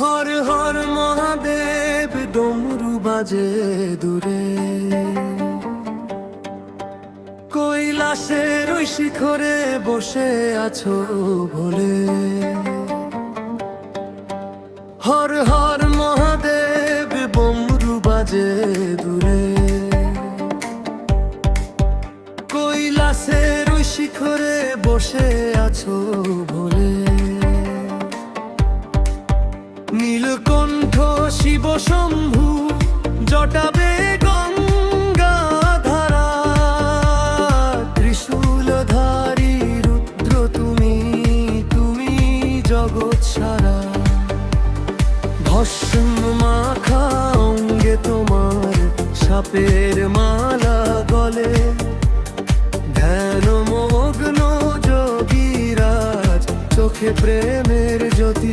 হর হর মহাদেব ডমরু বাজে দূরে, কৈলাসের ওই শিখরে বসে আছো ভোলে। হর হর মহাদেব ডমরু বাজে দূরে, কৈলাসের ওই শিখরে বসে আছো ভোলে। নীলকণ্ঠ শিব শম্ভু জটাবে গঙ্গাধারা, ত্রিশূলধারী রুদ্র তুমি, তুমি জগৎ সারা। ভস্ম মাখা অঙ্গে তোমার, সাপের মালা গলে, ধ্যানমগ্ন যোগীরাজ চোখে প্রেমের জ্যোতি।